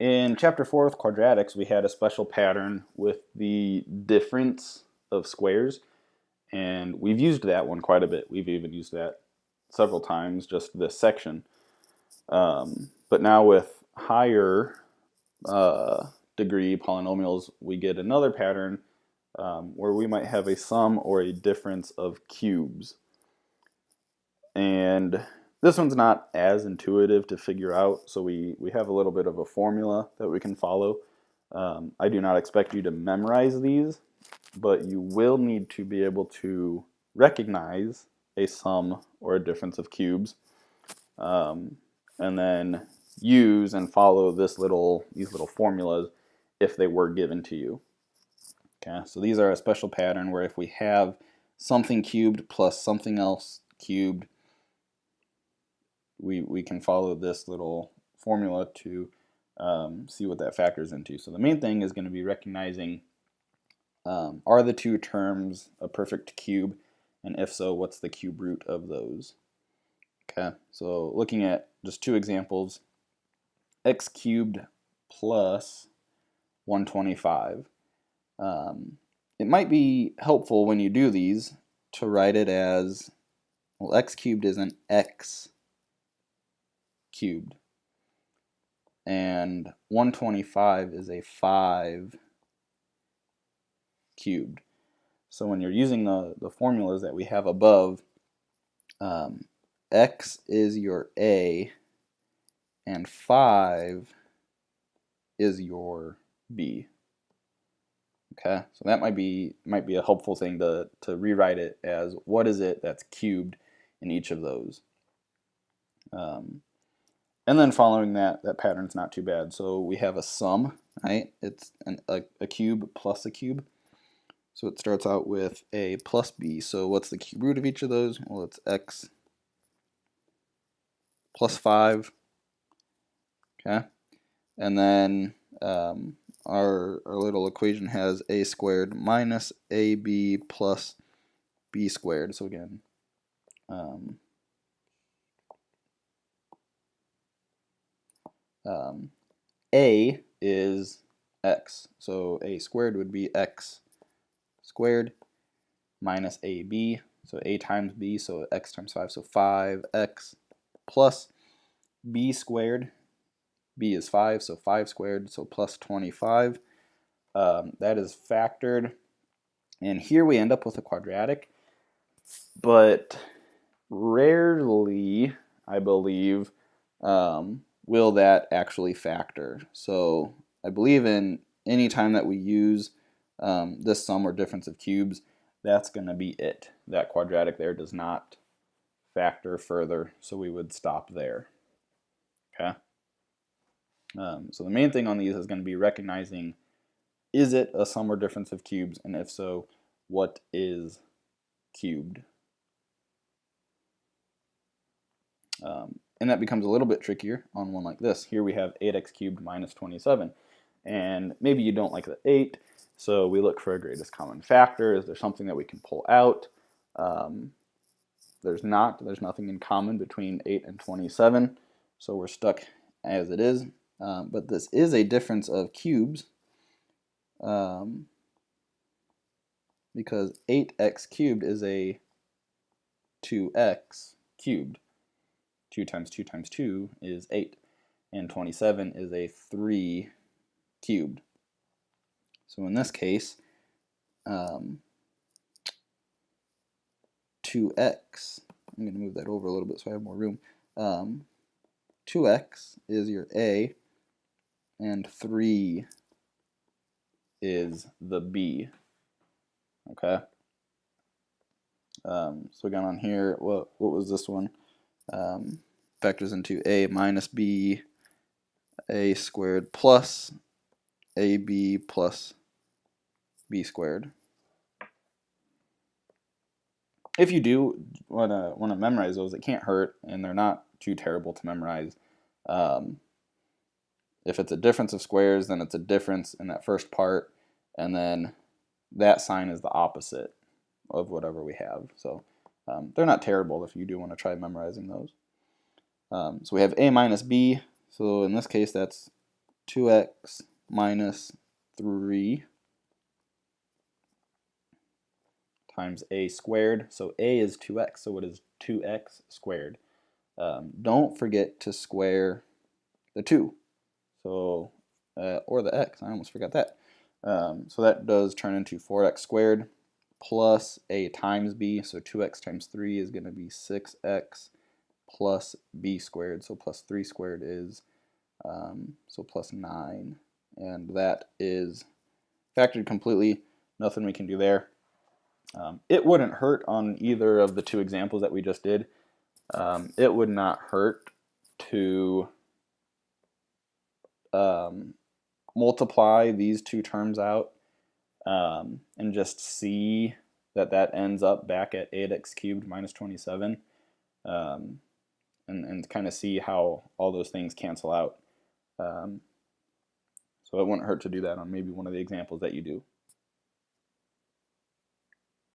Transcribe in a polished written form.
In chapter 4 with quadratics, we had a special pattern with the difference of squares, and we've used that one quite a bit. We've even used that several times, just this section. But now with higher degree polynomials, we get another pattern where we might have a sum or a difference of cubes. And this one's not as intuitive to figure out, so we have a little bit of a formula that we can follow. I do not expect you to memorize these, but you will need to be able to recognize a sum or a difference of cubes, and then use and follow these little formulas if they were given to you. Okay, so these are a special pattern where if we have something cubed plus something else cubed, we can follow this little formula to see what that factors into. So the main thing is going to be recognizing, are the two terms a perfect cube, and if so, what's the cube root of those? Okay, so looking at just two examples, x cubed plus 125. It might be helpful when you do these to write it as, well, x cubed is an x cubed, and 125 is a 5 cubed. So when you're using the formulas that we have above, x is your a, and 5 is your b. Okay, so that might be a helpful thing to rewrite it as, what is it that's cubed in each of those. And then following that pattern's not too bad. So we have a sum, right? It's a cube plus a cube. So it starts out with a plus b. So what's the cube root of each of those? Well, it's x plus 5. Okay, and then our little equation has a squared minus ab plus b squared. So again, a is x, so a squared would be x squared minus ab, so a times b, so x times 5, so 5x plus b squared. B is 5, so 5 squared, so plus 25. That is factored, and here we end up with a quadratic, but rarely, I believe, will that actually factor. So I believe in any time that we use this sum or difference of cubes, that's going to be it. That quadratic there does not factor further, so we would stop there. Okay. So the main thing on these is going to be recognizing, is it a sum or difference of cubes, and if so, what is cubed? And that becomes a little bit trickier on one like this. Here we have 8x cubed minus 27, and maybe you don't like the 8, so we look for a greatest common factor. Is there something that we can pull out? There's nothing in common between 8 and 27, so we're stuck as it is. But this is a difference of cubes, because 8x cubed is a 2x cubed. 2 times 2 times 2 is 8, and 27 is a 3 cubed. So in this case, 2x, I'm going to move that over a little bit so I have more room. 2x is your a, and 3 is the b. Okay. So again on here, what was this one? Factors into a minus b, a squared plus ab plus b squared. If you do want to memorize those, it can't hurt, and they're not too terrible to memorize. If it's a difference of squares, then it's a difference in that first part, and then that sign is the opposite of whatever we have. So they're not terrible if you do want to try memorizing those. So we have a minus b, so in this case that's 2x minus 3 times a squared. So a is 2x, so it is 2x squared. Don't forget to square the 2, so or the x, I almost forgot that. So that does turn into 4x squared plus a times b, so 2x times 3 is going to be 6x plus b squared, so plus 3 squared is so plus 9, and that is factored completely. Nothing we can do there. It wouldn't hurt on either of the two examples that we just did. It would not hurt to multiply these two terms out and just see that that ends up back at 8x cubed minus 27, and kind of see how all those things cancel out. So it wouldn't hurt to do that on maybe one of the examples that you do.